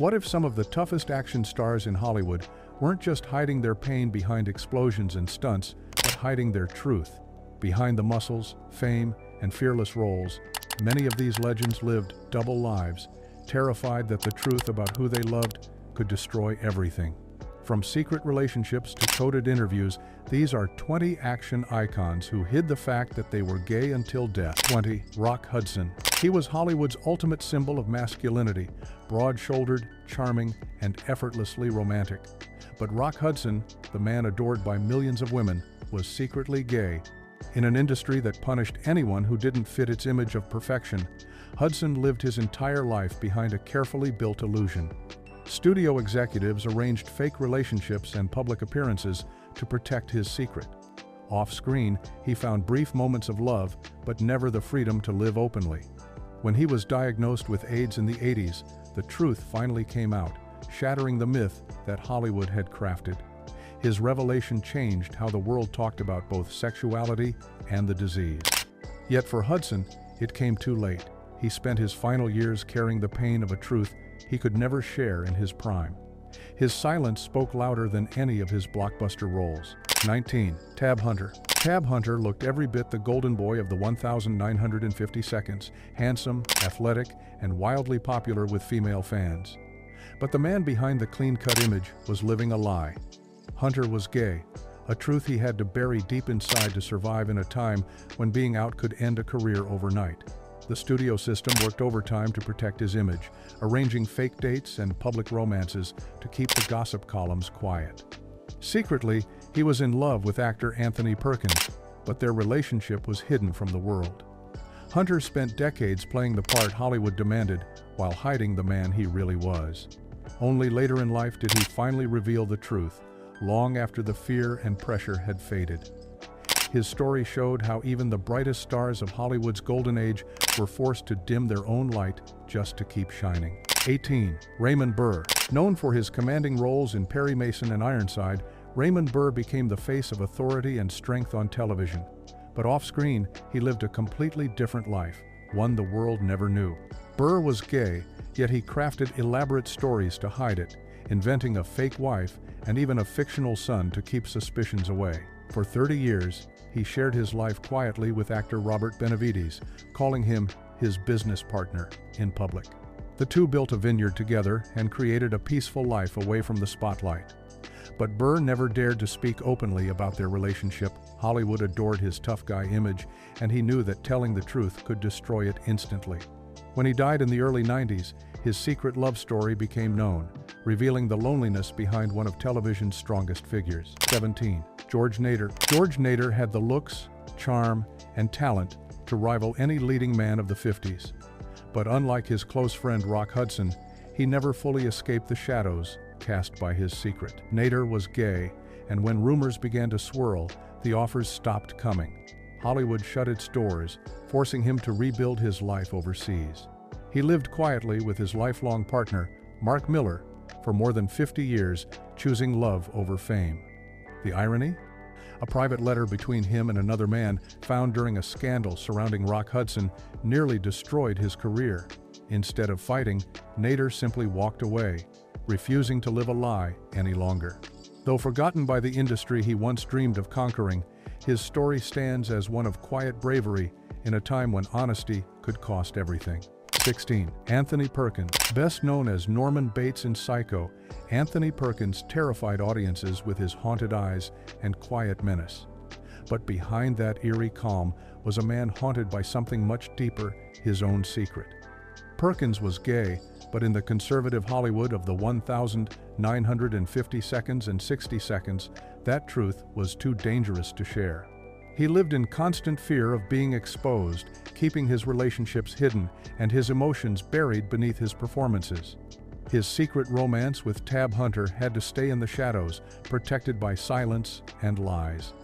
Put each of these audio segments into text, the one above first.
What if some of the toughest action stars in Hollywood weren't just hiding their pain behind explosions and stunts, but hiding their truth? Behind the muscles, fame, and fearless roles, many of these legends lived double lives, terrified that the truth about who they loved could destroy everything. From secret relationships to coded interviews, these are 20 action icons who hid the fact that they were gay until death. 20. Rock Hudson. He was Hollywood's ultimate symbol of masculinity, broad-shouldered, charming, and effortlessly romantic. But Rock Hudson, the man adored by millions of women, was secretly gay. In an industry that punished anyone who didn't fit its image of perfection, Hudson lived his entire life behind a carefully built illusion. Studio executives arranged fake relationships and public appearances to protect his secret. Off-screen, he found brief moments of love, but never the freedom to live openly. When he was diagnosed with AIDS in the 80s, the truth finally came out, shattering the myth that Hollywood had crafted. His revelation changed how the world talked about both sexuality and the disease. Yet for Hudson, it came too late. He spent his final years carrying the pain of a truth he could never share in his prime. His silence spoke louder than any of his blockbuster roles. 19. Tab Hunter. Tab Hunter looked every bit the golden boy of the 1950 seconds, handsome, athletic, and wildly popular with female fans. But the man behind the clean-cut image was living a lie. Hunter was gay, a truth he had to bury deep inside to survive in a time when being out could end a career overnight. The studio system worked overtime to protect his image, arranging fake dates and public romances to keep the gossip columns quiet. Secretly, he was in love with actor Anthony Perkins, but their relationship was hidden from the world. Hunter spent decades playing the part Hollywood demanded while hiding the man he really was. Only later in life did he finally reveal the truth, long after the fear and pressure had faded. His story showed how even the brightest stars of Hollywood's golden age were forced to dim their own light just to keep shining. 18. Raymond Burr. Known for his commanding roles in Perry Mason and Ironside, Raymond Burr became the face of authority and strength on television. But off-screen, he lived a completely different life, one the world never knew. Burr was gay, yet he crafted elaborate stories to hide it, inventing a fake wife and even a fictional son to keep suspicions away. For 30 years, he shared his life quietly with actor Robert Benavides, calling him his business partner in public. The two built a vineyard together and created a peaceful life away from the spotlight. But Burr never dared to speak openly about their relationship. Hollywood adored his tough guy image, and he knew that telling the truth could destroy it instantly. When he died in the early 90s, his secret love story became known, revealing the loneliness behind one of television's strongest figures. 17. George Nader. George Nader had the looks, charm, and talent to rival any leading man of the 50s. But unlike his close friend Rock Hudson, he never fully escaped the shadows cast by his secret. Nader was gay, and when rumors began to swirl, the offers stopped coming. Hollywood shut its doors, forcing him to rebuild his life overseas. He lived quietly with his lifelong partner, Mark Miller, for more than 50 years, choosing love over fame. The irony? A private letter between him and another man, found during a scandal surrounding Rock Hudson, nearly destroyed his career. Instead of fighting, Nader simply walked away, refusing to live a lie any longer. Though forgotten by the industry he once dreamed of conquering, his story stands as one of quiet bravery in a time when honesty could cost everything. 16. Anthony Perkins. Best known as Norman Bates in Psycho, Anthony Perkins terrified audiences with his haunted eyes and quiet menace. But behind that eerie calm was a man haunted by something much deeper, his own secret. Perkins was gay, but in the conservative Hollywood of the 1950 seconds and 60 seconds, that truth was too dangerous to share. He lived in constant fear of being exposed, keeping his relationships hidden and his emotions buried beneath his performances. His secret romance with Tab Hunter had to stay in the shadows, protected by silence and lies.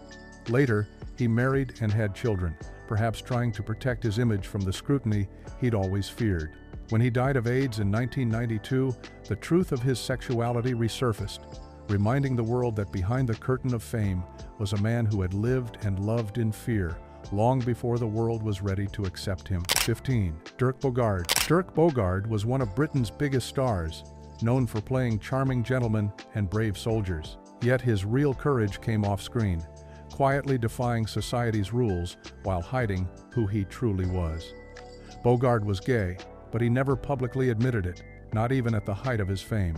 Later, he married and had children, perhaps trying to protect his image from the scrutiny he'd always feared. When he died of AIDS in 1992, the truth of his sexuality resurfaced, reminding the world that behind the curtain of fame was a man who had lived and loved in fear long before the world was ready to accept him. 15. Dirk Bogarde. Dirk Bogarde was one of Britain's biggest stars, known for playing charming gentlemen and brave soldiers. Yet his real courage came off-screen, quietly defying society's rules while hiding who he truly was. Bogart was gay, but he never publicly admitted it, not even at the height of his fame.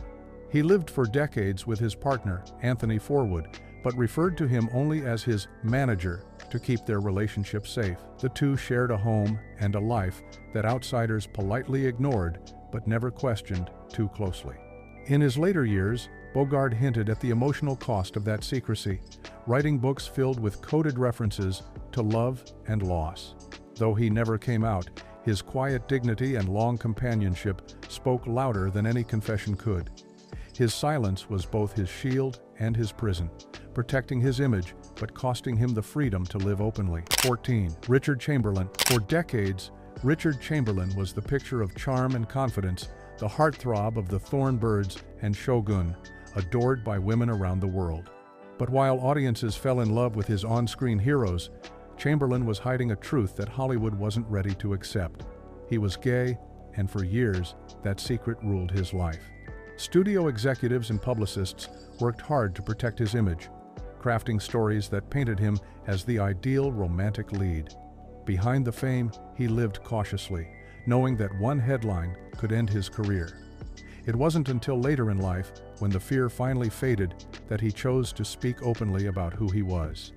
He lived for decades with his partner, Anthony Forwood, but referred to him only as his manager to keep their relationship safe. The two shared a home and a life that outsiders politely ignored but never questioned too closely. In his later years, Bogart hinted at the emotional cost of that secrecy, writing books filled with coded references to love and loss. Though he never came out, his quiet dignity and long companionship spoke louder than any confession could. His silence was both his shield and his prison, protecting his image but costing him the freedom to live openly. 14. Richard Chamberlain. For decades, Richard Chamberlain was the picture of charm and confidence, the heartthrob of the Thorn Birds and Shogun, adored by women around the world. But while audiences fell in love with his on-screen heroes, Chamberlain was hiding a truth that Hollywood wasn't ready to accept. He was gay, and for years, that secret ruled his life. Studio executives and publicists worked hard to protect his image, crafting stories that painted him as the ideal romantic lead. Behind the fame, he lived cautiously, knowing that one headline could end his career. It wasn't until later in life, when the fear finally faded, that he chose to speak openly about who he was.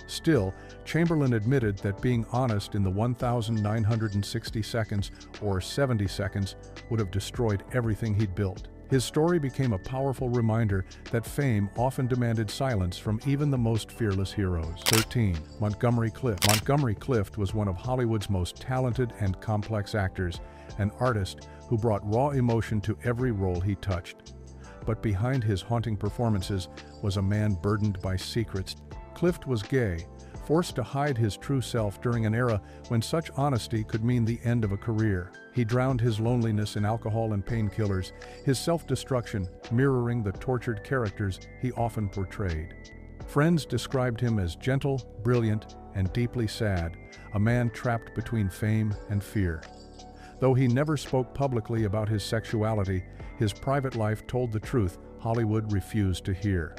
Still, Chamberlain admitted that being honest in the 1,960 seconds or 70 seconds would have destroyed everything he'd built. His story became a powerful reminder that fame often demanded silence from even the most fearless heroes. 13. Montgomery Clift. Montgomery Clift was one of Hollywood's most talented and complex actors, an artist who brought raw emotion to every role he touched. But behind his haunting performances was a man burdened by secrets. Clift was gay, forced to hide his true self during an era when such honesty could mean the end of a career. He drowned his loneliness in alcohol and painkillers, his self-destruction mirroring the tortured characters he often portrayed. Friends described him as gentle, brilliant, and deeply sad, a man trapped between fame and fear. Though he never spoke publicly about his sexuality, his private life told the truth Hollywood refused to hear.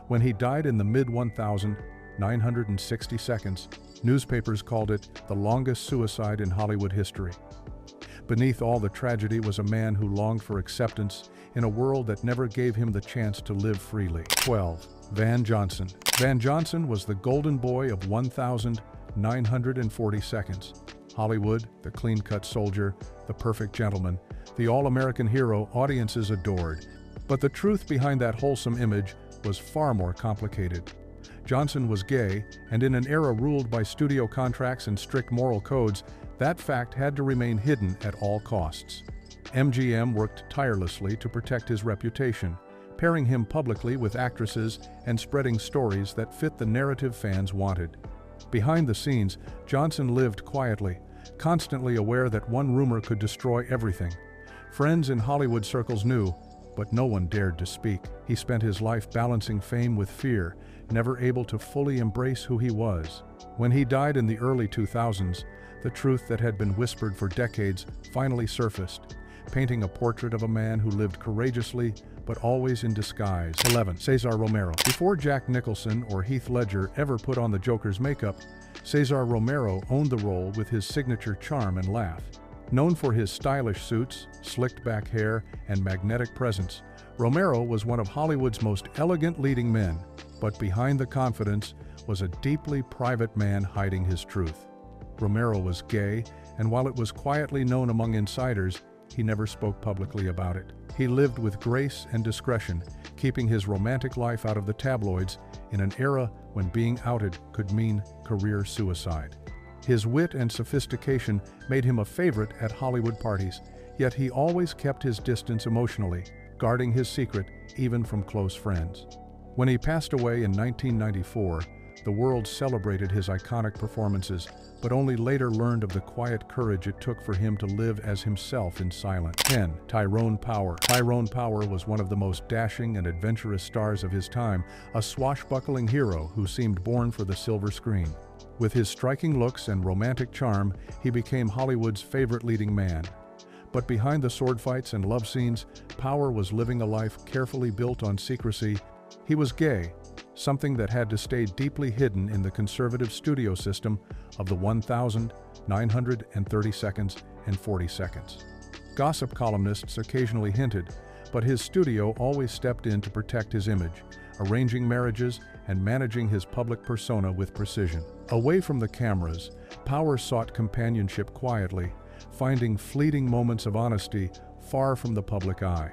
When he died in the mid-1960 seconds, newspapers called it the longest suicide in Hollywood history. Beneath all the tragedy was a man who longed for acceptance in a world that never gave him the chance to live freely. 12. Van Johnson. Van Johnson was the golden boy of 1,940 seconds. Hollywood, the clean-cut soldier, the perfect gentleman, the all-American hero audiences adored. But the truth behind that wholesome image was far more complicated. Johnson was gay, and in an era ruled by studio contracts and strict moral codes, that fact had to remain hidden at all costs. MGM worked tirelessly to protect his reputation, pairing him publicly with actresses and spreading stories that fit the narrative fans wanted. Behind the scenes, Johnson lived quietly, constantly aware that one rumor could destroy everything. Friends in Hollywood circles knew, but no one dared to speak. He spent his life balancing fame with fear, never able to fully embrace who he was. When he died in the early 2000s, the truth that had been whispered for decades finally surfaced, painting a portrait of a man who lived courageously but always in disguise. 11. Cesar Romero. Before Jack Nicholson or Heath Ledger ever put on the Joker's makeup, Cesar Romero owned the role with his signature charm and laugh. Known for his stylish suits, slicked back hair, and magnetic presence, Romero was one of Hollywood's most elegant leading men, but behind the confidence was a deeply private man hiding his truth. Romero was gay, and while it was quietly known among insiders, he never spoke publicly about it. He lived with grace and discretion, keeping his romantic life out of the tabloids in an era when being outed could mean career suicide. His wit and sophistication made him a favorite at Hollywood parties, yet he always kept his distance emotionally, guarding his secret even from close friends. When he passed away in 1994, the world celebrated his iconic performances, but only later learned of the quiet courage it took for him to live as himself in silence. 10. Tyrone Power. Tyrone Power was one of the most dashing and adventurous stars of his time, a swashbuckling hero who seemed born for the silver screen. With his striking looks and romantic charm, he became Hollywood's favorite leading man. But behind the sword fights and love scenes, Power was living a life carefully built on secrecy. He was gay, something that had to stay deeply hidden in the conservative studio system of the 1,930 seconds and 40 seconds. Gossip columnists occasionally hinted, but his studio always stepped in to protect his image, arranging marriages and managing his public persona with precision. Away from the cameras, Power sought companionship quietly, finding fleeting moments of honesty far from the public eye.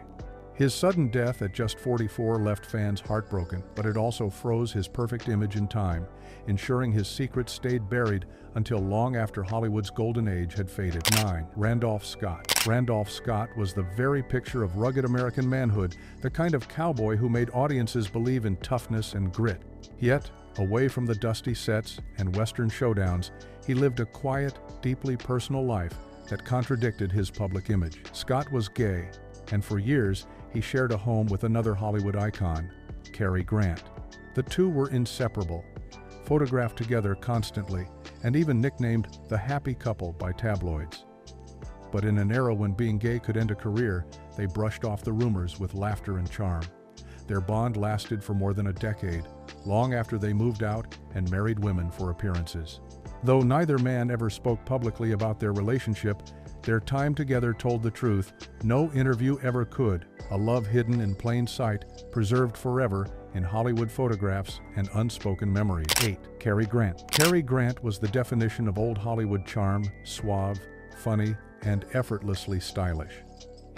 His sudden death at just 44 left fans heartbroken, but it also froze his perfect image in time, ensuring his secrets stayed buried until long after Hollywood's golden age had faded. 9. Randolph Scott. Randolph Scott was the very picture of rugged American manhood, the kind of cowboy who made audiences believe in toughness and grit. Yet, away from the dusty sets and Western showdowns, he lived a quiet, deeply personal life that contradicted his public image. Scott was gay, and for years, he shared a home with another Hollywood icon, Cary Grant. The two were inseparable, photographed together constantly, and even nicknamed the happy couple by tabloids. But in an era when being gay could end a career, they brushed off the rumors with laughter and charm. Their bond lasted for more than a decade, long after they moved out and married women for appearances. Though neither man ever spoke publicly about their relationship, their time together told the truth. No interview ever could. A love hidden in plain sight, preserved forever in Hollywood photographs and unspoken memories. 8. Cary Grant. Cary Grant was the definition of old Hollywood charm, suave, funny, and effortlessly stylish.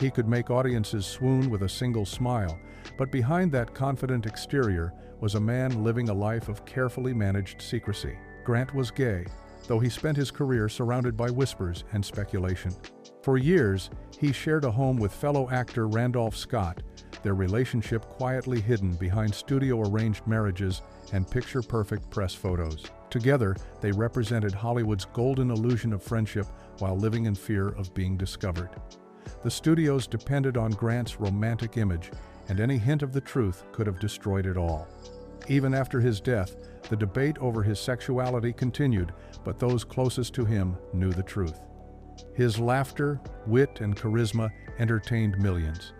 He could make audiences swoon with a single smile, but behind that confident exterior was a man living a life of carefully managed secrecy. Grant was gay, though he spent his career surrounded by whispers and speculation. For years, he shared a home with fellow actor Randolph Scott, their relationship quietly hidden behind studio-arranged marriages and picture-perfect press photos. Together, they represented Hollywood's golden illusion of friendship while living in fear of being discovered. The studios depended on Grant's romantic image, and any hint of the truth could have destroyed it all. Even after his death, the debate over his sexuality continued, but those closest to him knew the truth. His laughter, wit, and charisma entertained millions.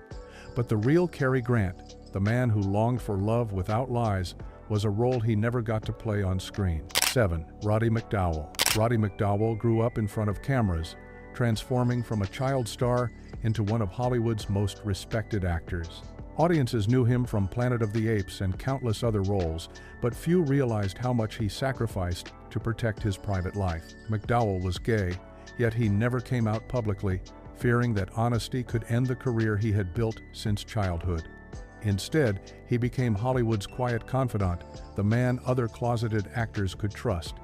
But the real Cary Grant, the man who longed for love without lies, was a role he never got to play on screen. 7. Roddy McDowall. Roddy McDowall grew up in front of cameras, transforming from a child star into one of Hollywood's most respected actors. Audiences knew him from Planet of the Apes and countless other roles, but few realized how much he sacrificed to protect his private life. McDowall was gay, yet he never came out publicly, fearing that honesty could end the career he had built since childhood. Instead, he became Hollywood's quiet confidant, the man other closeted actors could trust.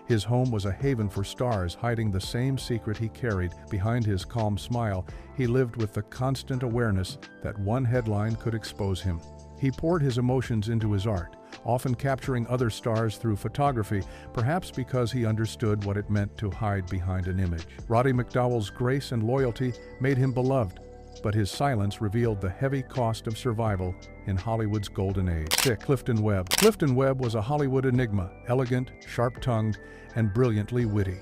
His home was a haven for stars, hiding the same secret he carried behind his calm smile. He lived with the constant awareness that one headline could expose him. He poured his emotions into his art, often capturing other stars through photography, perhaps because he understood what it meant to hide behind an image. Roddy McDowall's grace and loyalty made him beloved, but his silence revealed the heavy cost of survival in Hollywood's golden age. 6. Clifton Webb. Clifton Webb was a Hollywood enigma, elegant, sharp-tongued, and brilliantly witty.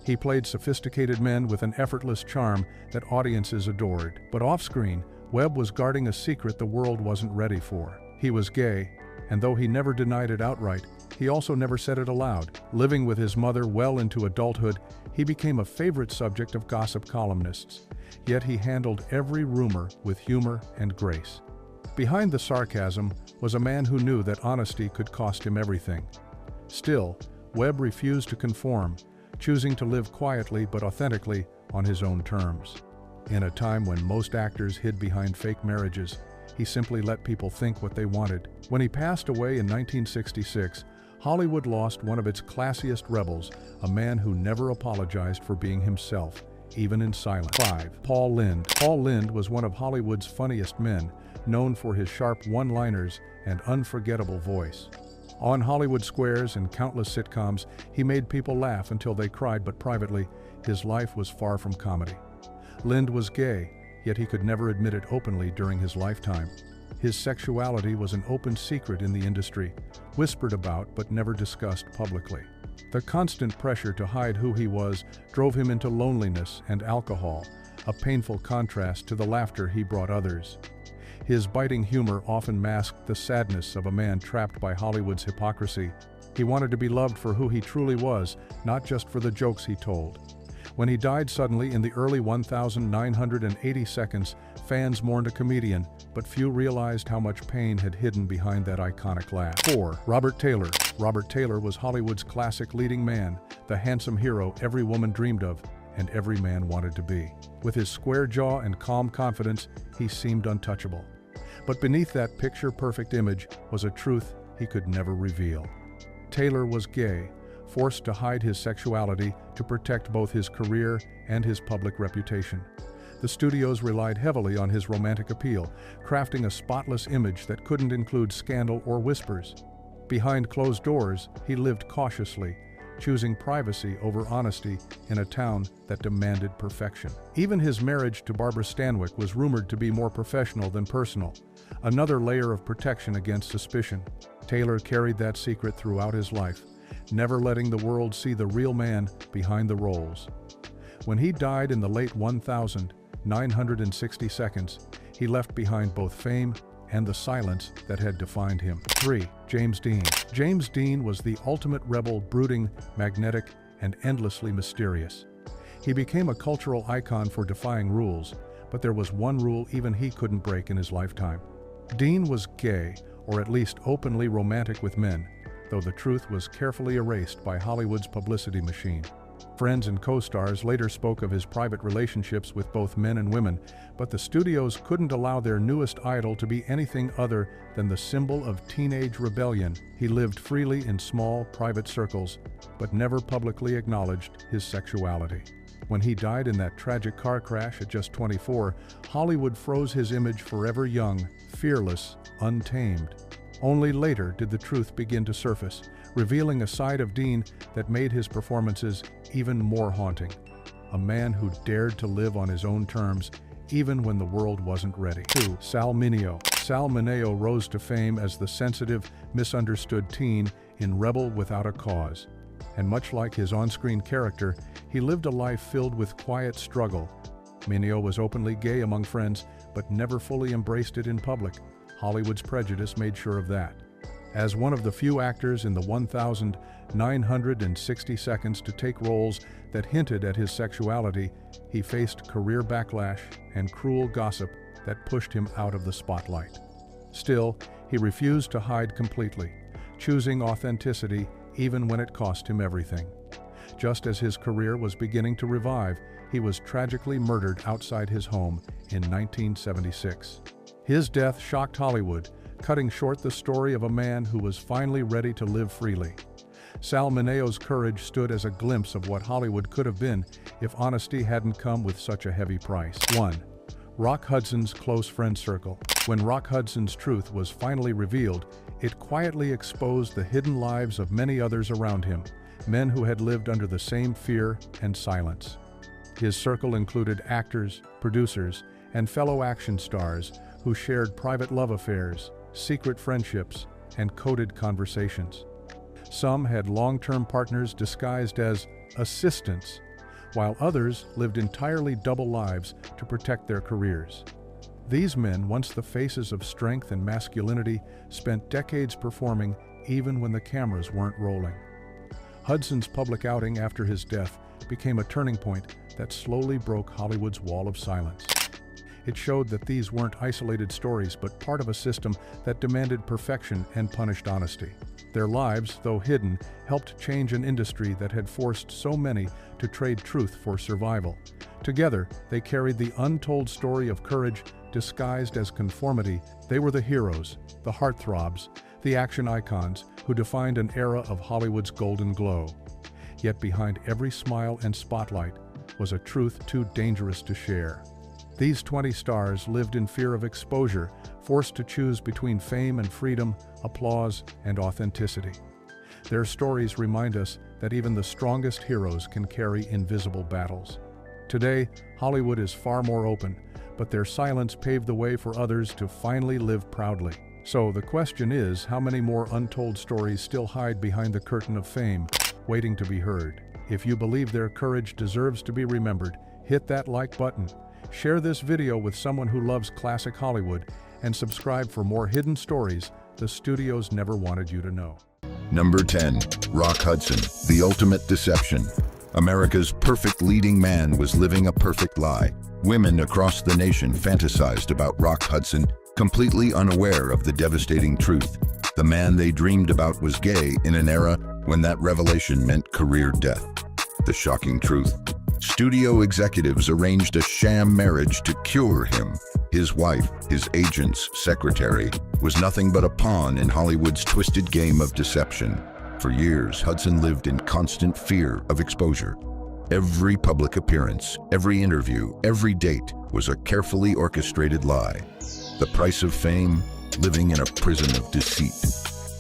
He played sophisticated men with an effortless charm that audiences adored. But off-screen, Webb was guarding a secret the world wasn't ready for. He was gay, and though he never denied it outright, he also never said it aloud. Living with his mother well into adulthood, he became a favorite subject of gossip columnists. Yet he handled every rumor with humor and grace. Behind the sarcasm was a man who knew that honesty could cost him everything. Still, Webb refused to conform, choosing to live quietly but authentically on his own terms. In a time when most actors hid behind fake marriages, he simply let people think what they wanted. When he passed away in 1966, Hollywood lost one of its classiest rebels, a man who never apologized for being himself, even in silence. 5. Paul Lynde. Paul Lynde was one of Hollywood's funniest men, known for his sharp one-liners and unforgettable voice. On Hollywood squares and countless sitcoms, he made people laugh until they cried, but privately, his life was far from comedy. Lynde was gay, yet he could never admit it openly during his lifetime. His sexuality was an open secret in the industry, whispered about but never discussed publicly. The constant pressure to hide who he was drove him into loneliness and alcohol, a painful contrast to the laughter he brought others. His biting humor often masked the sadness of a man trapped by Hollywood's hypocrisy. He wanted to be loved for who he truly was, not just for the jokes he told. When he died suddenly in the early 1980 seconds, fans mourned a comedian, but few realized how much pain had hidden behind that iconic laugh. 4. Robert Taylor. Robert Taylor was Hollywood's classic leading man, the handsome hero every woman dreamed of and every man wanted to be. With his square jaw and calm confidence, he seemed untouchable. But beneath that picture-perfect image was a truth he could never reveal. Taylor was gay, forced to hide his sexuality to protect both his career and his public reputation. The studios relied heavily on his romantic appeal, crafting a spotless image that couldn't include scandal or whispers. Behind closed doors, he lived cautiously, choosing privacy over honesty in a town that demanded perfection. Even his marriage to Barbara Stanwyck was rumored to be more professional than personal, another layer of protection against suspicion. Taylor carried that secret throughout his life, never letting the world see the real man behind the roles. When he died in the late 1960 seconds, he left behind both fame and the silence that had defined him. 3. James Dean. James Dean was the ultimate rebel, brooding, magnetic, and endlessly mysterious. He became a cultural icon for defying rules, but there was one rule even he couldn't break in his lifetime. Dean was gay, or at least openly romantic with men, though the truth was carefully erased by Hollywood's publicity machine. Friends and co-stars later spoke of his private relationships with both men and women, but the studios couldn't allow their newest idol to be anything other than the symbol of teenage rebellion. He lived freely in small, private circles, but never publicly acknowledged his sexuality. When he died in that tragic car crash at just 24, Hollywood froze his image forever young, fearless, untamed. Only later did the truth begin to surface, revealing a side of Dean that made his performances even more haunting. A man who dared to live on his own terms, even when the world wasn't ready. 2. Sal Mineo. Sal Mineo rose to fame as the sensitive, misunderstood teen in Rebel Without a Cause. And much like his on-screen character, he lived a life filled with quiet struggle. Mineo was openly gay among friends, but never fully embraced it in public. Hollywood's prejudice made sure of that. As one of the few actors in the 1960 seconds to take roles that hinted at his sexuality, he faced career backlash and cruel gossip that pushed him out of the spotlight. Still, he refused to hide completely, choosing authenticity even when it cost him everything. Just as his career was beginning to revive, he was tragically murdered outside his home in 1976. His death shocked Hollywood, cutting short the story of a man who was finally ready to live freely. Sal Mineo's courage stood as a glimpse of what Hollywood could have been if honesty hadn't come with such a heavy price. 1. Rock Hudson's close friend circle. When Rock Hudson's truth was finally revealed, it quietly exposed the hidden lives of many others around him, men who had lived under the same fear and silence. His circle included actors, producers, and fellow action stars who shared private love affairs, secret friendships, and coded conversations. Some had long-term partners disguised as assistants, while others lived entirely double lives to protect their careers. These men, once the faces of strength and masculinity, spent decades performing even when the cameras weren't rolling. Hudson's public outing after his death became a turning point that slowly broke Hollywood's wall of silence. It showed that these weren't isolated stories, but part of a system that demanded perfection and punished honesty. Their lives, though hidden, helped change an industry that had forced so many to trade truth for survival. Together, they carried the untold story of courage disguised as conformity. They were the heroes, the heartthrobs, the action icons who defined an era of Hollywood's golden glow. Yet behind every smile and spotlight was a truth too dangerous to share. These 20 stars lived in fear of exposure, forced to choose between fame and freedom, applause and authenticity. Their stories remind us that even the strongest heroes can carry invisible battles. Today, Hollywood is far more open, but their silence paved the way for others to finally live proudly. So the question is, how many more untold stories still hide behind the curtain of fame, waiting to be heard? If you believe their courage deserves to be remembered, hit that like button Share this video with someone who loves classic Hollywood and subscribe for more hidden stories the studios never wanted you to know. Number 10. Rock Hudson, the ultimate deception. America's perfect leading man was living a perfect lie. Women across the nation fantasized about Rock Hudson, completely unaware of the devastating truth. The man they dreamed about was gay in an era when that revelation meant career death. The shocking truth: studio executives arranged a sham marriage to cure him. His wife, his agent's secretary, was nothing but a pawn in Hollywood's twisted game of deception. For years, Hudson lived in constant fear of exposure. Every public appearance, every interview, every date was a carefully orchestrated lie. The price of fame? Living in a prison of deceit.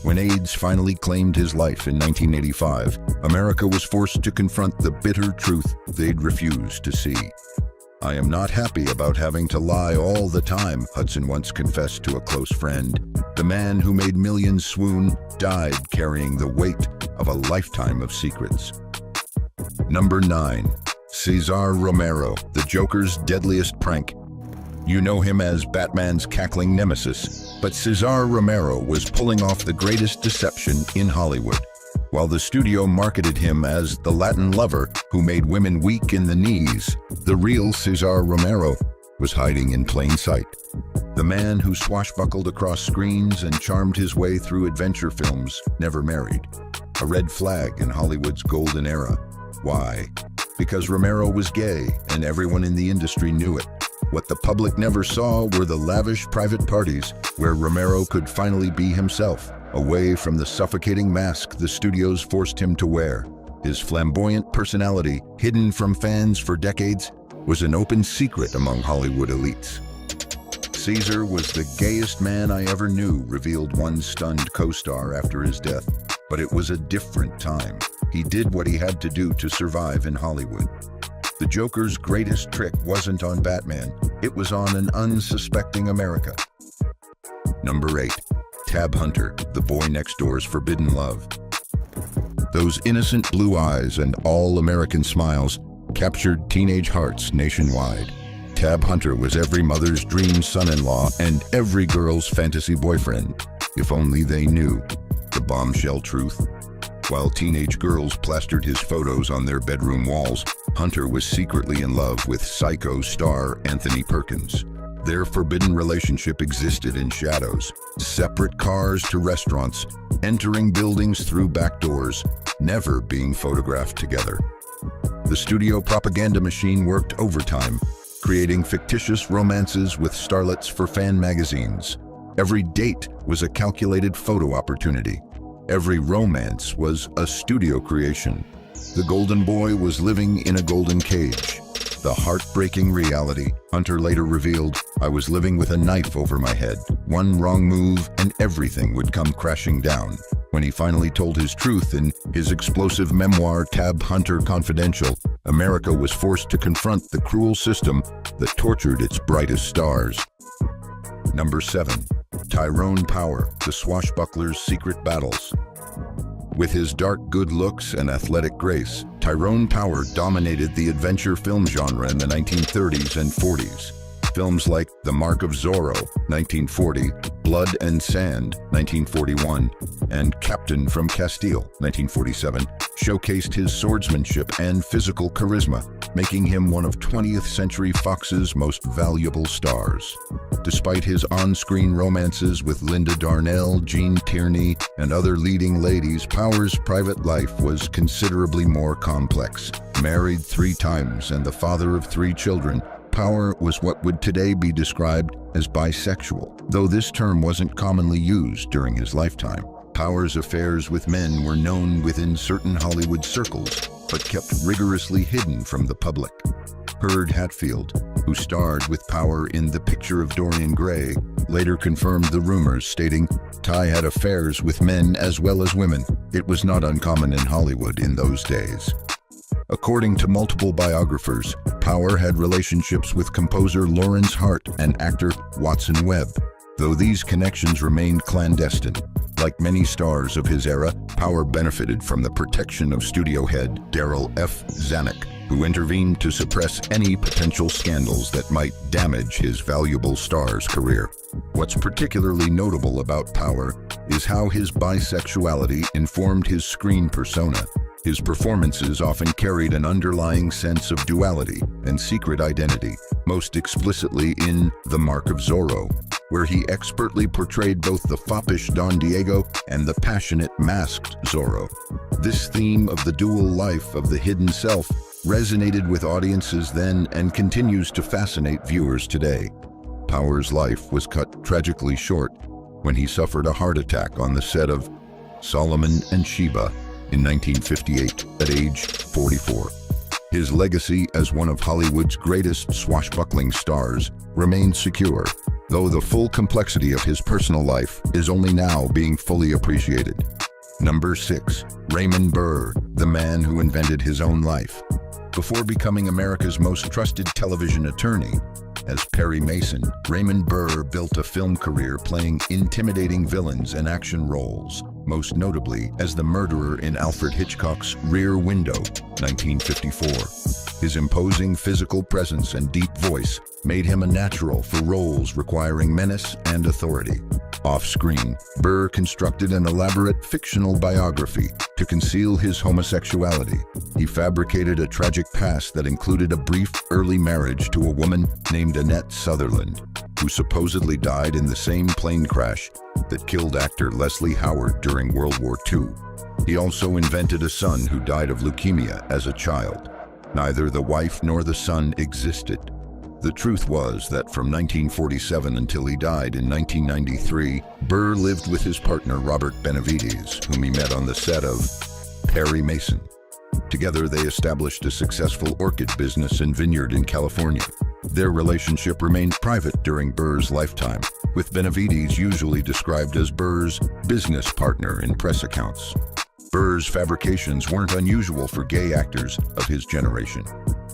When AIDS finally claimed his life in 1985, America was forced to confront the bitter truth they'd refused to see. "I am not happy about having to lie all the time," Hudson once confessed to a close friend. The man who made millions swoon died carrying the weight of a lifetime of secrets. Number 9. Cesar Romero, the Joker's deadliest prank. You know him as Batman's cackling nemesis, but Cesar Romero was pulling off the greatest deception in Hollywood. While the studio marketed him as the Latin lover who made women weak in the knees, the real Cesar Romero was hiding in plain sight. The man who swashbuckled across screens and charmed his way through adventure films never married. A red flag in Hollywood's golden era. Why? Because Romero was gay and everyone in the industry knew it. What the public never saw were the lavish private parties where Romero could finally be himself, away from the suffocating mask the studios forced him to wear. His flamboyant personality, hidden from fans for decades, was an open secret among Hollywood elites. "Caesar was the gayest man I ever knew," revealed one stunned co-star after his death. But it was a different time. He did what he had to do to survive in Hollywood. The Joker's greatest trick wasn't on Batman, it was on an unsuspecting America. Number 8. Tab Hunter, the boy next door's forbidden love. Those innocent blue eyes and all-American smiles captured teenage hearts nationwide. Tab Hunter was every mother's dream son-in-law and every girl's fantasy boyfriend, if only they knew the bombshell truth. While teenage girls plastered his photos on their bedroom walls, Hunter was secretly in love with Psycho star Anthony Perkins. Their forbidden relationship existed in shadows, separate cars to restaurants, entering buildings through back doors, never being photographed together. The studio propaganda machine worked overtime, creating fictitious romances with starlets for fan magazines. Every date was a calculated photo opportunity. Every romance was a studio creation. The golden boy was living in a golden cage. The heartbreaking reality, Hunter later revealed, "I was living with a knife over my head. One wrong move and everything would come crashing down." When he finally told his truth in his explosive memoir Tab Hunter Confidential, America was forced to confront the cruel system that tortured its brightest stars. Number 7. Tyrone Power, the swashbuckler's secret battles. With his dark good looks and athletic grace, Tyrone Power dominated the adventure film genre in the 1930s and 40s. Films like The Mark of Zorro, 1940, Blood and Sand, 1941, and Captain from Castile, 1947, showcased his swordsmanship and physical charisma, making him one of 20th Century Fox's most valuable stars. Despite his on-screen romances with Linda Darnell, Gene Tierney, and other leading ladies, Power's private life was considerably more complex. Married 3 times and the father of 3 children, Power was what would today be described as bisexual, though this term wasn't commonly used during his lifetime. Power's affairs with men were known within certain Hollywood circles, but kept rigorously hidden from the public. Hurd Hatfield, who starred with Power in The Picture of Dorian Gray, later confirmed the rumors, stating, "Ty had affairs with men as well as women. It was not uncommon in Hollywood in those days." According to multiple biographers, Power had relationships with composer Lawrence Hart and actor Watson Webb, though these connections remained clandestine. Like many stars of his era, Power benefited from the protection of studio head Darryl F. Zanuck, who intervened to suppress any potential scandals that might damage his valuable star's career. What's particularly notable about Power is how his bisexuality informed his screen persona. His performances often carried an underlying sense of duality and secret identity, most explicitly in The Mark of Zorro, where he expertly portrayed both the foppish Don Diego and the passionate masked Zorro. This theme of the dual life of the hidden self resonated with audiences then and continues to fascinate viewers today. Power's life was cut tragically short when he suffered a heart attack on the set of Solomon and Sheba in 1958 at age 44. His legacy as one of Hollywood's greatest swashbuckling stars remains secure, though the full complexity of his personal life is only now being fully appreciated. Number 6. Raymond Burr, the man who invented his own life. Before becoming America's most trusted television attorney, as Perry Mason, Raymond Burr built a film career playing intimidating villains and action roles, most notably as the murderer in Alfred Hitchcock's Rear Window, 1954. His imposing physical presence and deep voice made him a natural for roles requiring menace and authority. Off-screen, Burr constructed an elaborate fictional biography to conceal his homosexuality. He fabricated a tragic past that included a brief early marriage to a woman named Annette Sutherland, who supposedly died in the same plane crash that killed actor Leslie Howard during World War II. He also invented a son who died of leukemia as a child. Neither the wife nor the son existed. The truth was that from 1947 until he died in 1993, Burr lived with his partner Robert Benavides, whom he met on the set of Perry Mason. Together they established a successful orchid business and vineyard in California. Their relationship remained private during Burr's lifetime, with Benavides usually described as Burr's business partner in press accounts. Burr's fabrications weren't unusual for gay actors of his generation.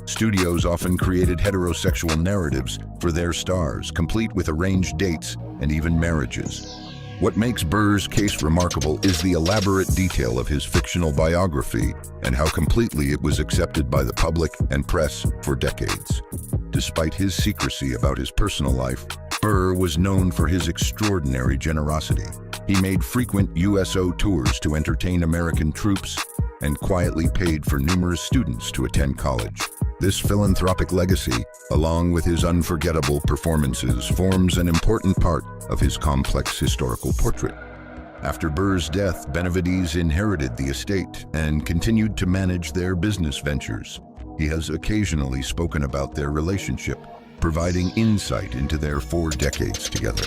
Studios often created heterosexual narratives for their stars, complete with arranged dates and even marriages. What makes Burr's case remarkable is the elaborate detail of his fictional biography and how completely it was accepted by the public and press for decades. Despite his secrecy about his personal life, Burr was known for his extraordinary generosity. He made frequent USO tours to entertain American troops and quietly paid for numerous students to attend college. This philanthropic legacy, along with his unforgettable performances, forms an important part of his complex historical portrait. After Burr's death, Benavides inherited the estate and continued to manage their business ventures. He has occasionally spoken about their relationship, providing insight into their 4 decades together.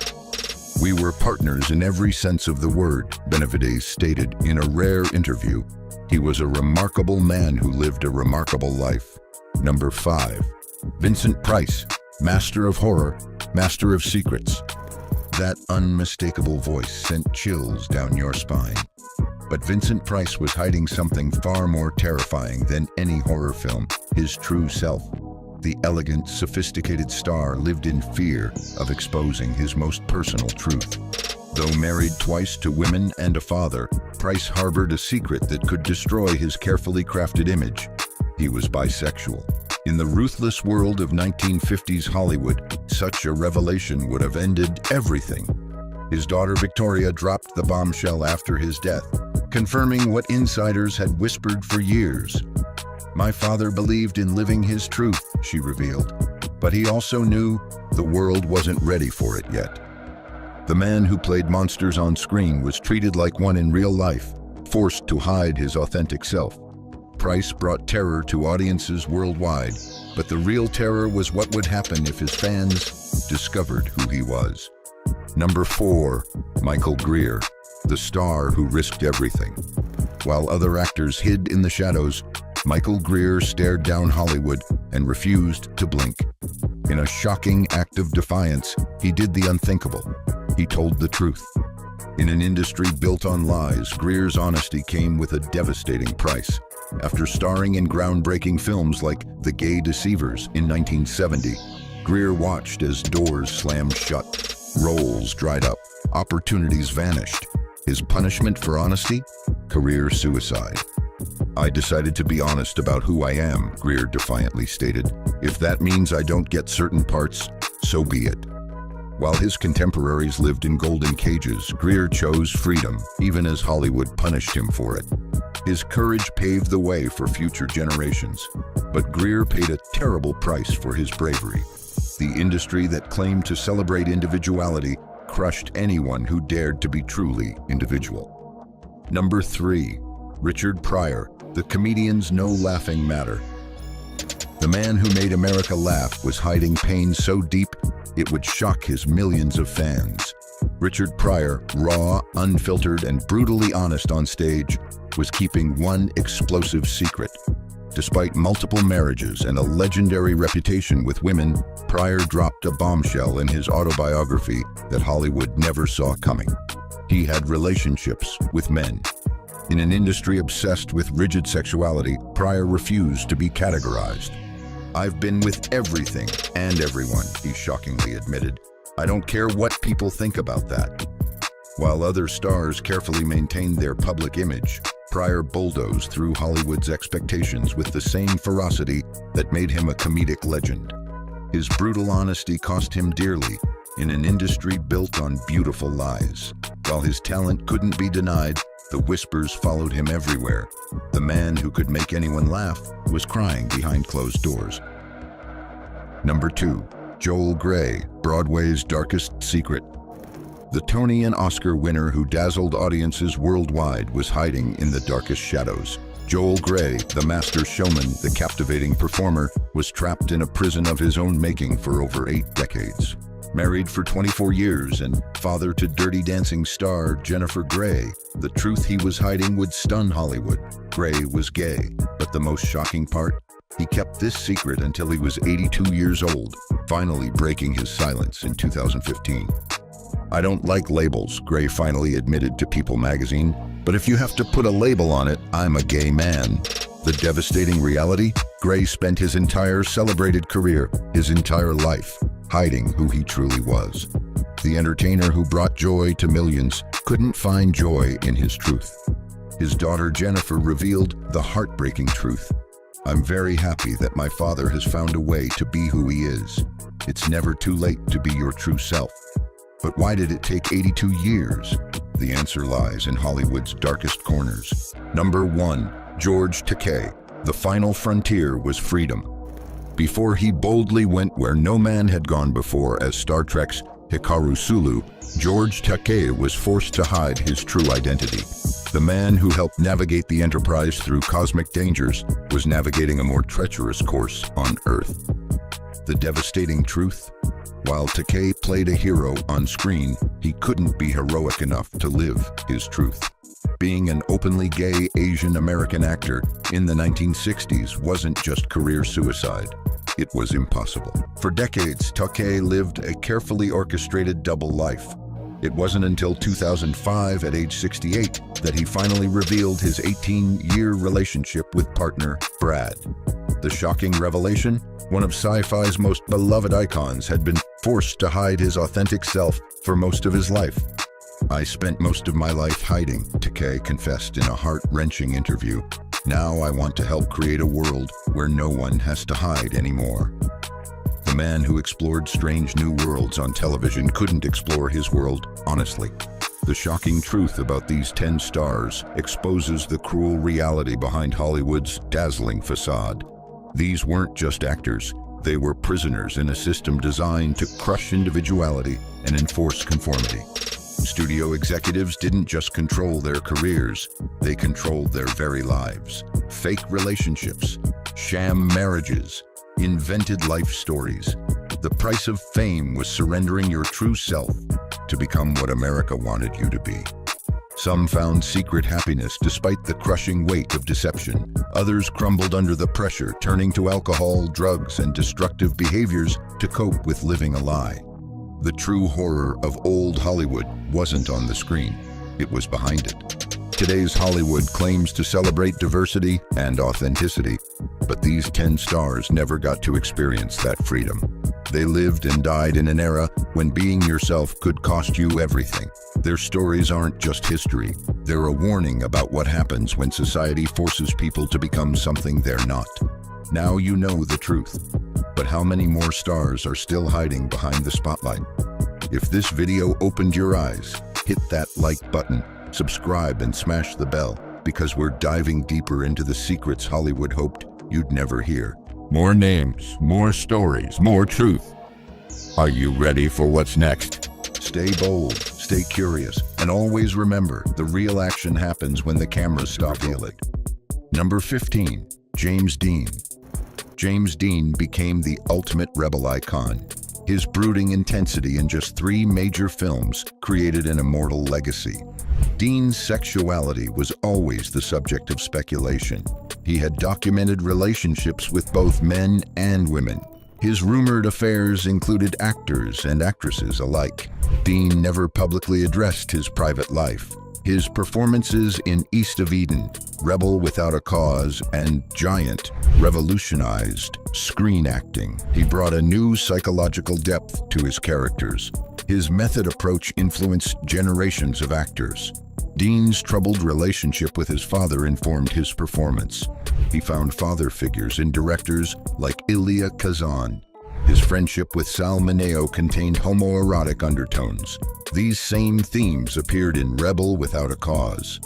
"We were partners in every sense of the word," Benavides stated in a rare interview. "He was a remarkable man who lived a remarkable life." Number 5. Vincent Price, master of horror, master of secrets. That unmistakable voice sent chills down your spine. But Vincent Price was hiding something far more terrifying than any horror film: his true self. The elegant, sophisticated star lived in fear of exposing his most personal truth. Though married twice to women and a father, Price harbored a secret that could destroy his carefully crafted image. He was bisexual. In the ruthless world of 1950s Hollywood, such a revelation would have ended everything. His daughter Victoria dropped the bombshell after his death, confirming what insiders had whispered for years. "My father believed in living his truth," she revealed, "but he also knew the world wasn't ready for it yet." The man who played monsters on screen was treated like one in real life, forced to hide his authentic self. Price brought terror to audiences worldwide, but the real terror was what would happen if his fans discovered who he was. Number 4. Michael Greer, the star who risked everything. While other actors hid in the shadows, Michael Greer stared down Hollywood and refused to blink. In a shocking act of defiance, he did the unthinkable. He told the truth. In an industry built on lies, Greer's honesty came with a devastating price. After starring in groundbreaking films like The Gay Deceivers in 1970, Greer watched as doors slammed shut, roles dried up, opportunities vanished. His punishment for honesty? Career suicide. "I decided to be honest about who I am," Greer defiantly stated. "If that means I don't get certain parts, so be it." While his contemporaries lived in golden cages, Greer chose freedom, even as Hollywood punished him for it. His courage paved the way for future generations, but Greer paid a terrible price for his bravery. The industry that claimed to celebrate individuality crushed anyone who dared to be truly individual. Number 3. Richard Pryor, the comedian's no laughing matter. The man who made America laugh was hiding pain so deep it would shock his millions of fans. Richard Pryor, raw, unfiltered, and brutally honest on stage, was keeping one explosive secret. Despite multiple marriages and a legendary reputation with women, Pryor dropped a bombshell in his autobiography that Hollywood never saw coming. He had relationships with men. In an industry obsessed with rigid sexuality, Pryor refused to be categorized. "I've been with everything and everyone," he shockingly admitted. "I don't care what people think about that." While other stars carefully maintained their public image, Pryor bulldozed through Hollywood's expectations with the same ferocity that made him a comedic legend. His brutal honesty cost him dearly in an industry built on beautiful lies. While his talent couldn't be denied, the whispers followed him everywhere. The man who could make anyone laugh was crying behind closed doors. Number 2. Joel Grey, Broadway's darkest secret. The Tony and Oscar winner who dazzled audiences worldwide was hiding in the darkest shadows. Joel Grey, the master showman, the captivating performer, was trapped in a prison of his own making for over 8 decades. Married for 24 years and father to Dirty Dancing star Jennifer Grey, the truth he was hiding would stun Hollywood. Grey was gay, but the most shocking part? He kept this secret until he was 82 years old, finally breaking his silence in 2015. "I don't like labels," Grey finally admitted to People magazine, "but if you have to put a label on it, I'm a gay man." The devastating reality? Grey spent his entire celebrated career, his entire life, hiding who he truly was. The entertainer who brought joy to millions couldn't find joy in his truth. His daughter Jennifer revealed the heartbreaking truth. "I'm very happy that my father has found a way to be who he is. It's never too late to be your true self." But why did it take 82 years? The answer lies in Hollywood's darkest corners. Number 1. George Takei. The final frontier was freedom. Before he boldly went where no man had gone before as Star Trek's Hikaru Sulu, George Takei was forced to hide his true identity. The man who helped navigate the Enterprise through cosmic dangers was navigating a more treacherous course on Earth. The devastating truth? While Takei played a hero on screen, he couldn't be heroic enough to live his truth. Being an openly gay Asian American actor in the 1960s wasn't just career suicide. It was impossible. For decades, Takei lived a carefully orchestrated double life. It wasn't until 2005, at age 68, that he finally revealed his 18-year relationship with partner Brad. The shocking revelation? One of sci-fi's most beloved icons had been forced to hide his authentic self for most of his life. "I spent most of my life hiding," Takei confessed in a heart-wrenching interview. "Now I want to help create a world where no one has to hide anymore." The man who explored strange new worlds on television couldn't explore his world honestly. The shocking truth about these 10 stars exposes the cruel reality behind Hollywood's dazzling facade. These weren't just actors. They were prisoners in a system designed to crush individuality and enforce conformity. Studio executives didn't just control their careers, they controlled their very lives. Fake relationships, sham marriages, invented life stories. The price of fame was surrendering your true self to become what America wanted you to be. Some found secret happiness despite the crushing weight of deception. Others crumbled under the pressure, turning to alcohol, drugs, and destructive behaviors to cope with living a lie. The true horror of old Hollywood wasn't on the screen, it was behind it. Today's Hollywood claims to celebrate diversity and authenticity, but these 10 stars never got to experience that freedom. They lived and died in an era when being yourself could cost you everything. Their stories aren't just history, they're a warning about what happens when society forces people to become something they're not. Now you know the truth, but how many more stars are still hiding behind the spotlight? If this video opened your eyes, hit that like button, subscribe and smash the bell, because we're diving deeper into the secrets Hollywood hoped you'd never hear. More names, more stories, more truth. Are you ready for what's next? Stay bold, stay curious, and always remember, the real action happens when the cameras stop feeling. Number 15, James Dean. James Dean became the ultimate rebel icon. His brooding intensity in just 3 major films created an immortal legacy. Dean's sexuality was always the subject of speculation. He had documented relationships with both men and women. His rumored affairs included actors and actresses alike. Dean never publicly addressed his private life. His performances in East of Eden, Rebel Without a Cause, and Giant revolutionized screen acting. He brought a new psychological depth to his characters. His method approach influenced generations of actors. Dean's troubled relationship with his father informed his performance. He found father figures in directors like Elia Kazan. His friendship with Sal Mineo contained homoerotic undertones. These same themes appeared in Rebel Without a Cause.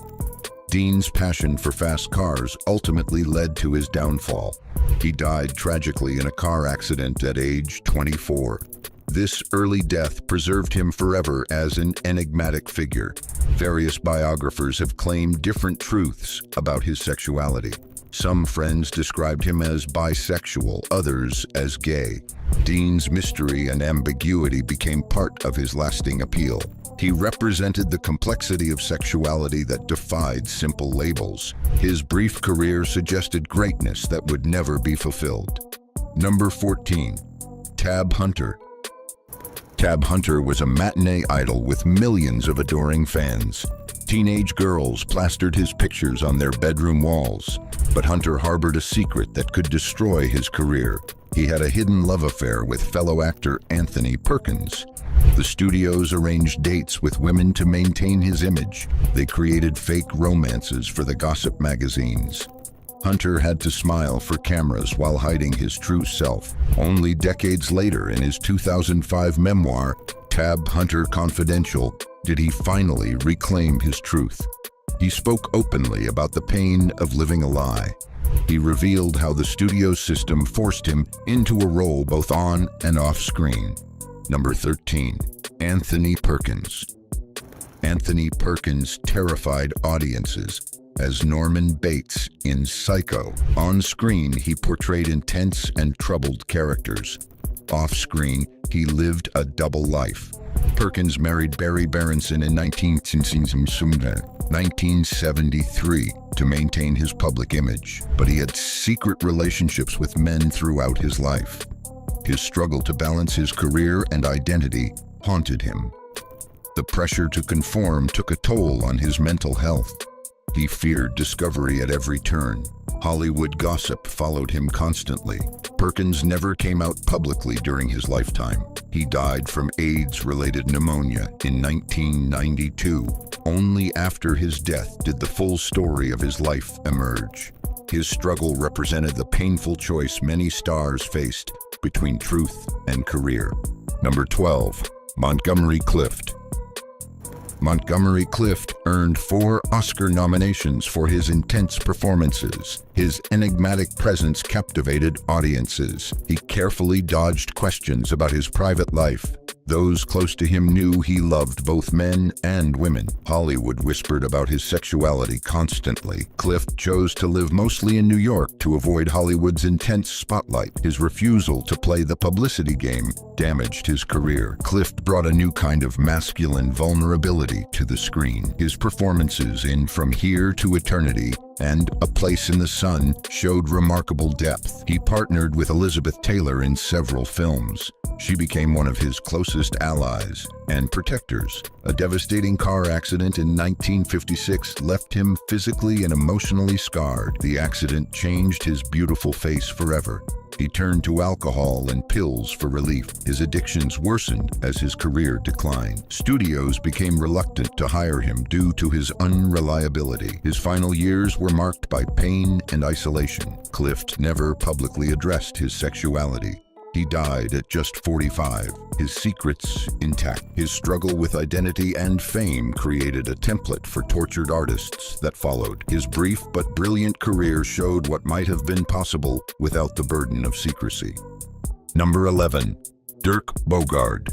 Dean's passion for fast cars ultimately led to his downfall. He died tragically in a car accident at age 24. This early death preserved him forever as an enigmatic figure. Various biographers have claimed different truths about his sexuality. Some friends described him as bisexual, others as gay. Dean's mystery and ambiguity became part of his lasting appeal. He represented the complexity of sexuality that defied simple labels. His brief career suggested greatness that would never be fulfilled. Number 14, Tab Hunter. Tab Hunter was a matinee idol with millions of adoring fans. Teenage girls plastered his pictures on their bedroom walls, but Hunter harbored a secret that could destroy his career. He had a hidden love affair with fellow actor Anthony Perkins. The studios arranged dates with women to maintain his image. They created fake romances for the gossip magazines. Hunter had to smile for cameras while hiding his true self. Only decades later, in his 2005 memoir, Tab Hunter Confidential, did he finally reclaim his truth. He spoke openly about the pain of living a lie. He revealed how the studio system forced him into a role both on and off screen. Number 13, Anthony Perkins. Anthony Perkins terrified audiences as Norman Bates in Psycho. On screen, he portrayed intense and troubled characters. Off screen, he lived a double life. Perkins married Barry Berenson in 1973 to maintain his public image, but he had secret relationships with men throughout his life. His struggle to balance his career and identity haunted him. The pressure to conform took a toll on his mental health. He feared discovery at every turn. Hollywood gossip followed him constantly. Perkins never came out publicly during his lifetime. He died from AIDS-related pneumonia in 1992. Only after his death did the full story of his life emerge. His struggle represented the painful choice many stars faced between truth and career. Number 12, Montgomery Clift. Montgomery Clift earned 4 Oscar nominations for his intense performances. His enigmatic presence captivated audiences. He carefully dodged questions about his private life. Those close to him knew he loved both men and women. Hollywood whispered about his sexuality constantly. Clift chose to live mostly in New York to avoid Hollywood's intense spotlight. His refusal to play the publicity game damaged his career. Clift brought a new kind of masculine vulnerability to the screen. His performances in From Here to Eternity and A Place in the Sun showed remarkable depth. He partnered with Elizabeth Taylor in several films. She became one of his closest allies and protectors. A devastating car accident in 1956 left him physically and emotionally scarred. The accident changed his beautiful face forever. He turned to alcohol and pills for relief. His addictions worsened as his career declined. Studios became reluctant to hire him due to his unreliability. His final years were marked by pain and isolation. Clift never publicly addressed his sexuality. He died at just 45, his secrets intact. His struggle with identity and fame created a template for tortured artists that followed. His brief but brilliant career showed what might have been possible without the burden of secrecy. Number 11. Dirk Bogarde.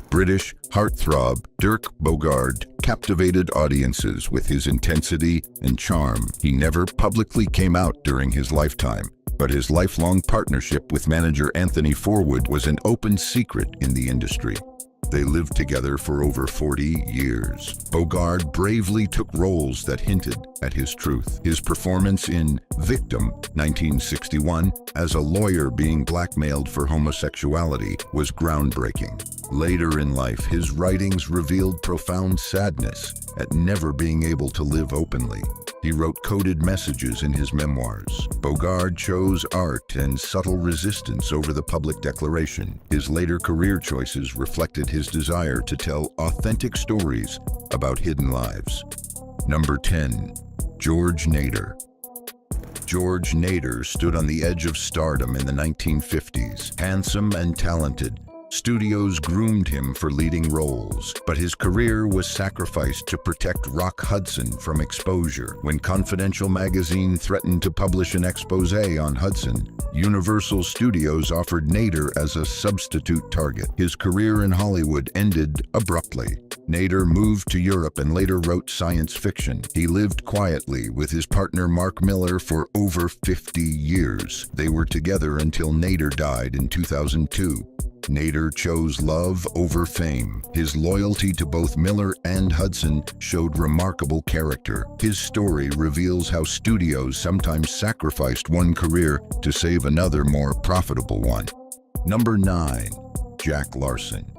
British heartthrob Dirk Bogarde captivated audiences with his intensity and charm. He never publicly came out during his lifetime, but his lifelong partnership with manager Anthony Forwood was an open secret in the industry. They lived together for over 40 years. Bogarde bravely took roles that hinted at his truth. His performance in Victim, 1961, as a lawyer being blackmailed for homosexuality, was groundbreaking. Later in life, his writings revealed profound sadness at never being able to live openly. He wrote coded messages in his memoirs. Bogarde chose art and subtle resistance over the public declaration. His later career choices reflected his desire to tell authentic stories about hidden lives. Number 10. George Nader. George Nader stood on the edge of stardom in the 1950s. Handsome and talented, studios groomed him for leading roles, but his career was sacrificed to protect Rock Hudson from exposure. When Confidential magazine threatened to publish an expose on Hudson, Universal Studios offered Nader as a substitute target. His career in Hollywood ended abruptly. Nader moved to Europe and later wrote science fiction. He lived quietly with his partner Mark Miller for over 50 years. They were together until Nader died in 2002. Nader chose love over fame. His loyalty to both Miller and Hudson showed remarkable character. His story reveals how studios sometimes sacrificed one career to save another more profitable one. Number 9. Jack Larson.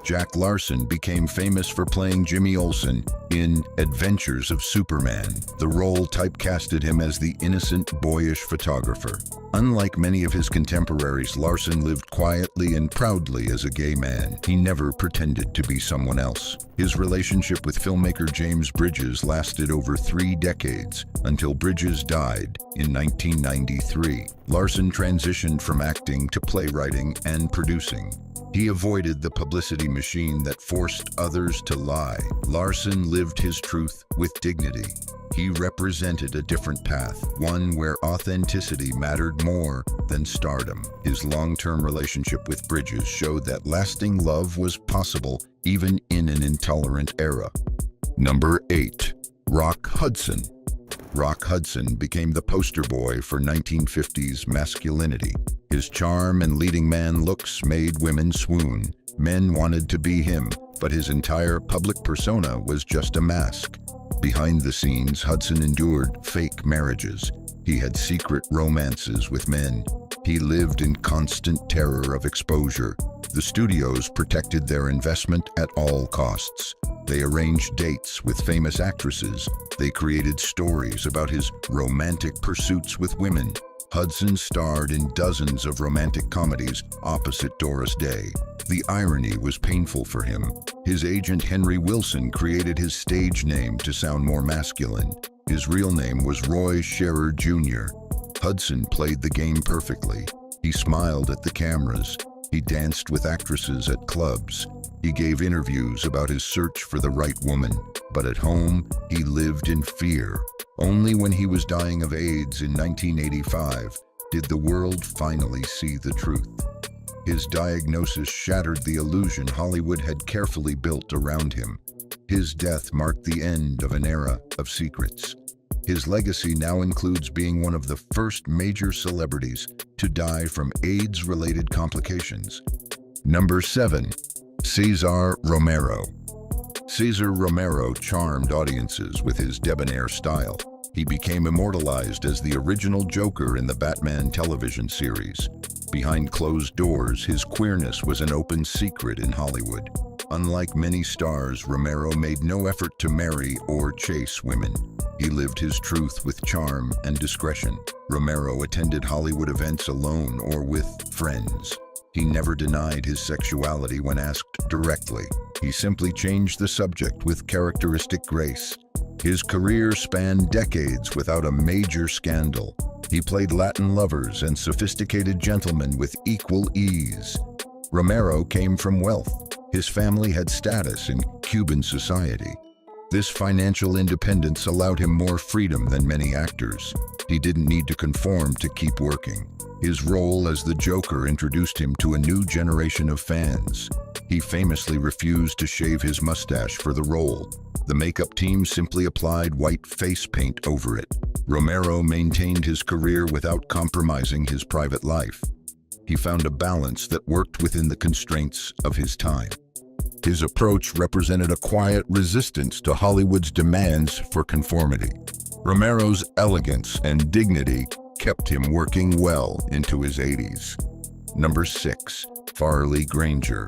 Jack Larson became famous for playing Jimmy Olsen in Adventures of Superman. The role typecasted him as the innocent, boyish photographer. Unlike many of his contemporaries, Larson lived quietly and proudly as a gay man. He never pretended to be someone else. His relationship with filmmaker James Bridges lasted over 3 decades, until Bridges died in 1993. Larson transitioned from acting to playwriting and producing. He avoided the publicity machine that forced others to lie. Larson lived his truth with dignity. He represented a different path, one where authenticity mattered more than stardom. His long-term relationship with Bridges showed that lasting love was possible even in an intolerant era. Number 8. Rock Hudson. Rock Hudson became the poster boy for 1950s masculinity. His charm and leading man looks made women swoon. Men wanted to be him, but his entire public persona was just a mask. Behind the scenes, Hudson endured fake marriages. He had secret romances with men. He lived in constant terror of exposure. The studios protected their investment at all costs. They arranged dates with famous actresses. They created stories about his romantic pursuits with women. Hudson starred in dozens of romantic comedies opposite Doris Day. The irony was painful for him. His agent Henry Wilson created his stage name to sound more masculine. His real name was Roy Scherer Jr. Hudson played the game perfectly. He smiled at the cameras. He danced with actresses at clubs. He gave interviews about his search for the right woman. But at home, he lived in fear. Only when he was dying of AIDS in 1985 did the world finally see the truth. His diagnosis shattered the illusion Hollywood had carefully built around him. His death marked the end of an era of secrets. His legacy now includes being one of the first major celebrities to die from AIDS-related complications. Number 7. Cesar Romero. Cesar Romero charmed audiences with his debonair style. He became immortalized as the original Joker in the Batman television series. Behind closed doors, his queerness was an open secret in Hollywood. Unlike many stars, Romero made no effort to marry or chase women. He lived his truth with charm and discretion. Romero attended Hollywood events alone or with friends. He never denied his sexuality when asked directly. He simply changed the subject with characteristic grace. His career spanned decades without a major scandal. He played Latin lovers and sophisticated gentlemen with equal ease. Romero came from wealth. His family had status in Cuban society. This financial independence allowed him more freedom than many actors. He didn't need to conform to keep working. His role as the Joker introduced him to a new generation of fans. He famously refused to shave his mustache for the role. The makeup team simply applied white face paint over it. Romero maintained his career without compromising his private life. He found a balance that worked within the constraints of his time. His approach represented a quiet resistance to Hollywood's demands for conformity. Romero's elegance and dignity kept him working well into his 80s. Number 6. Farley Granger.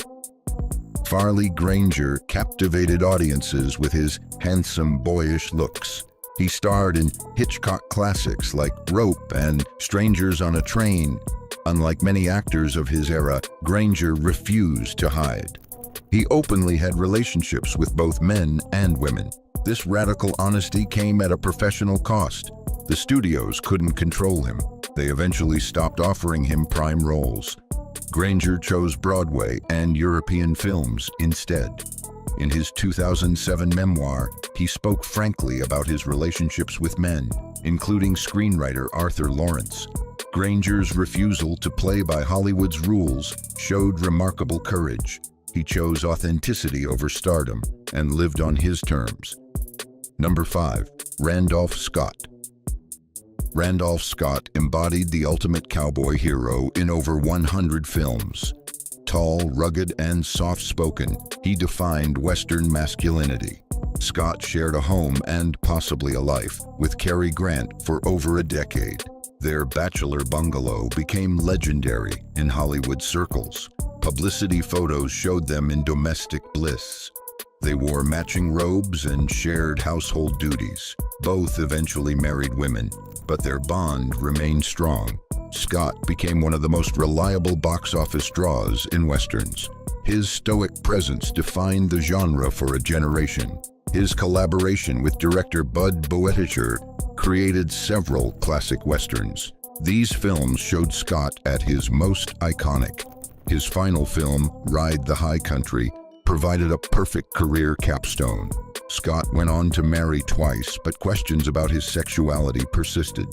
Farley Granger captivated audiences with his handsome, boyish looks. He starred in Hitchcock classics like Rope and Strangers on a Train. Unlike many actors of his era, Granger refused to hide. He openly had relationships with both men and women. This radical honesty came at a professional cost. The studios couldn't control him. They eventually stopped offering him prime roles. Granger chose Broadway and European films instead. In his 2007 memoir, he spoke frankly about his relationships with men, including screenwriter Arthur Lawrence. Granger's refusal to play by Hollywood's rules showed remarkable courage. He chose authenticity over stardom and lived on his terms. Number 5. Randolph Scott. Randolph Scott embodied the ultimate cowboy hero in over 100 films. Tall, rugged, and soft-spoken, he defined Western masculinity. Scott shared a home and possibly a life with Cary Grant for over a decade. Their bachelor bungalow became legendary in Hollywood circles. Publicity photos showed them in domestic bliss. They wore matching robes and shared household duties. Both eventually married women, but their bond remained strong. Scott became one of the most reliable box office draws in Westerns. His stoic presence defined the genre for a generation. His collaboration with director Bud Boetticher created several classic Westerns. These films showed Scott at his most iconic. His final film, Ride the High Country, provided a perfect career capstone. Scott went on to marry twice, but questions about his sexuality persisted.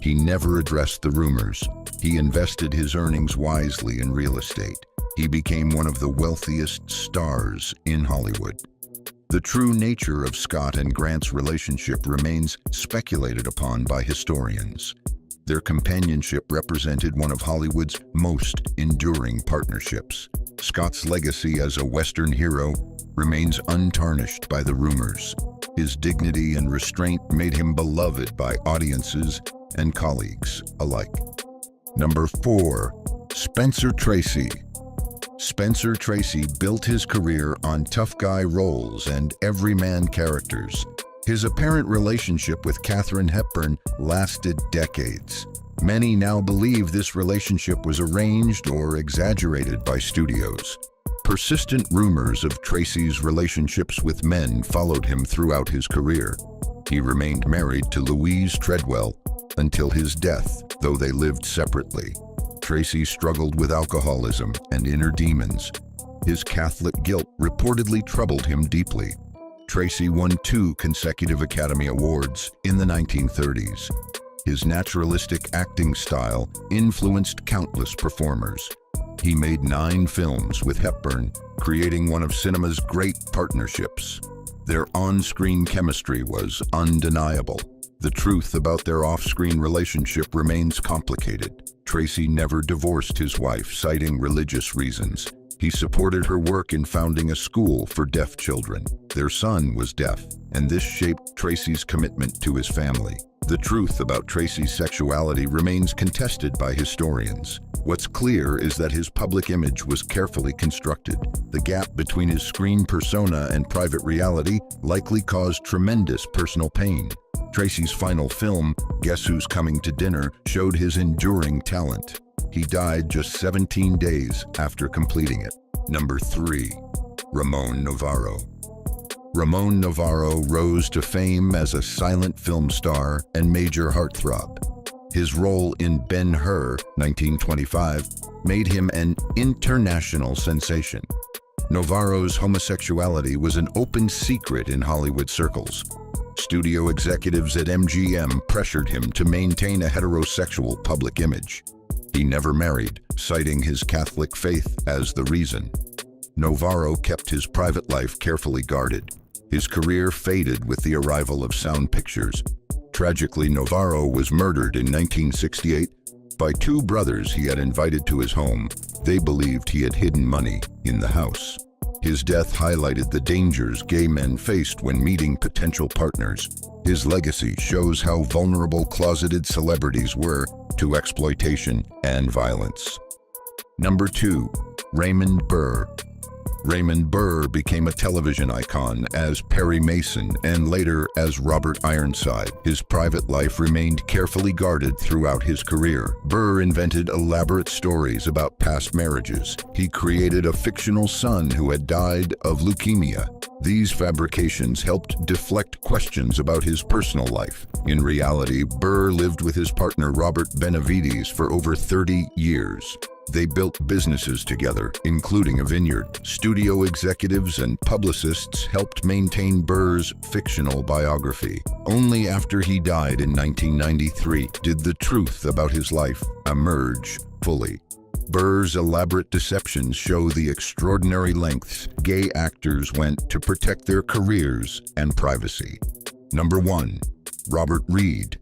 He never addressed the rumors. He invested his earnings wisely in real estate. He became one of the wealthiest stars in Hollywood. The true nature of Scott and Grant's relationship remains speculated upon by historians. Their companionship represented one of Hollywood's most enduring partnerships. Scott's legacy as a Western hero remains untarnished by the rumors. His dignity and restraint made him beloved by audiences and colleagues alike. Number 4. Spencer Tracy. Spencer Tracy built his career on tough guy roles and everyman characters. His apparent relationship with Katharine Hepburn lasted decades. Many now believe this relationship was arranged or exaggerated by studios. Persistent rumors of Tracy's relationships with men followed him throughout his career. He remained married to Louise Treadwell until his death, though they lived separately. Tracy struggled with alcoholism and inner demons. His Catholic guilt reportedly troubled him deeply. Tracy won 2 consecutive Academy Awards in the 1930s. His naturalistic acting style influenced countless performers. He made 9 films with Hepburn, creating one of cinema's great partnerships. Their on-screen chemistry was undeniable. The truth about their off-screen relationship remains complicated. Tracy never divorced his wife, citing religious reasons. He supported her work in founding a school for deaf children. Their son was deaf, and this shaped Tracy's commitment to his family. The truth about Tracy's sexuality remains contested by historians. What's clear is that his public image was carefully constructed. The gap between his screen persona and private reality likely caused tremendous personal pain. Tracy's final film, Guess Who's Coming to Dinner, showed his enduring talent. He died just 17 days after completing it. Number 3. Ramon Novarro. Ramon Novarro rose to fame as a silent film star and major heartthrob. His role in Ben-Hur, 1925, made him an international sensation. Novarro's homosexuality was an open secret in Hollywood circles. Studio executives at MGM pressured him to maintain a heterosexual public image. He never married, citing his Catholic faith as the reason. Novarro kept his private life carefully guarded. His career faded with the arrival of sound pictures. Tragically, Novarro was murdered in 1968 by two brothers he had invited to his home. They believed he had hidden money in the house. His death highlighted the dangers gay men faced when meeting potential partners. His legacy shows how vulnerable closeted celebrities were to exploitation and violence. Number 2. Raymond Burr. Raymond Burr became a television icon as Perry Mason and later as Robert Ironside. His private life remained carefully guarded throughout his career. Burr invented elaborate stories about past marriages. He created a fictional son who had died of leukemia. These fabrications helped deflect questions about his personal life. In reality, Burr lived with his partner Robert Benavides for over 30 years. They built businesses together, including a vineyard. Studio executives and publicists helped maintain Burr's fictional biography. Only after he died in 1993 did the truth about his life emerge fully. Burr's elaborate deceptions show the extraordinary lengths gay actors went to protect their careers and privacy. Number 1. Robert Reed.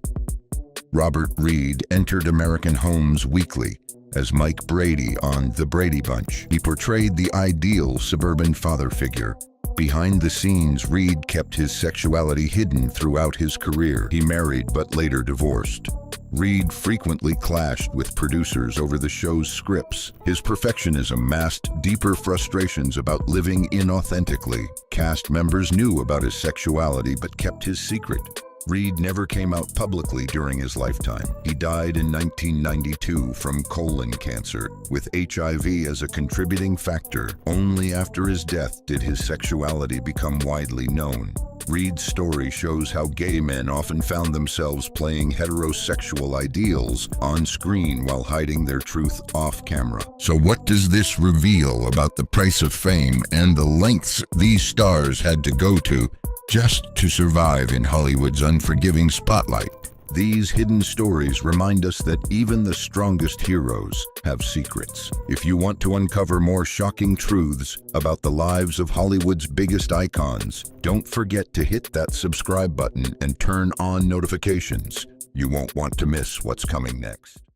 Robert Reed entered American homes weekly as Mike Brady on The Brady Bunch. He portrayed the ideal suburban father figure. Behind the scenes, Reed kept his sexuality hidden throughout his career. He married but later divorced. Reed frequently clashed with producers over the show's scripts. His perfectionism masked deeper frustrations about living inauthentically. Cast members knew about his sexuality but kept his secret. Reed never came out publicly during his lifetime. He died in 1992 from colon cancer, with HIV as a contributing factor. Only after his death did his sexuality become widely known. Reed's story shows how gay men often found themselves playing heterosexual ideals on screen while hiding their truth off camera. So what does this reveal about the price of fame and the lengths these stars had to go to just to survive in Hollywood's unforgiving spotlight? These hidden stories remind us that even the strongest heroes have secrets. If you want to uncover more shocking truths about the lives of Hollywood's biggest icons, don't forget to hit that subscribe button and turn on notifications. You won't want to miss what's coming next.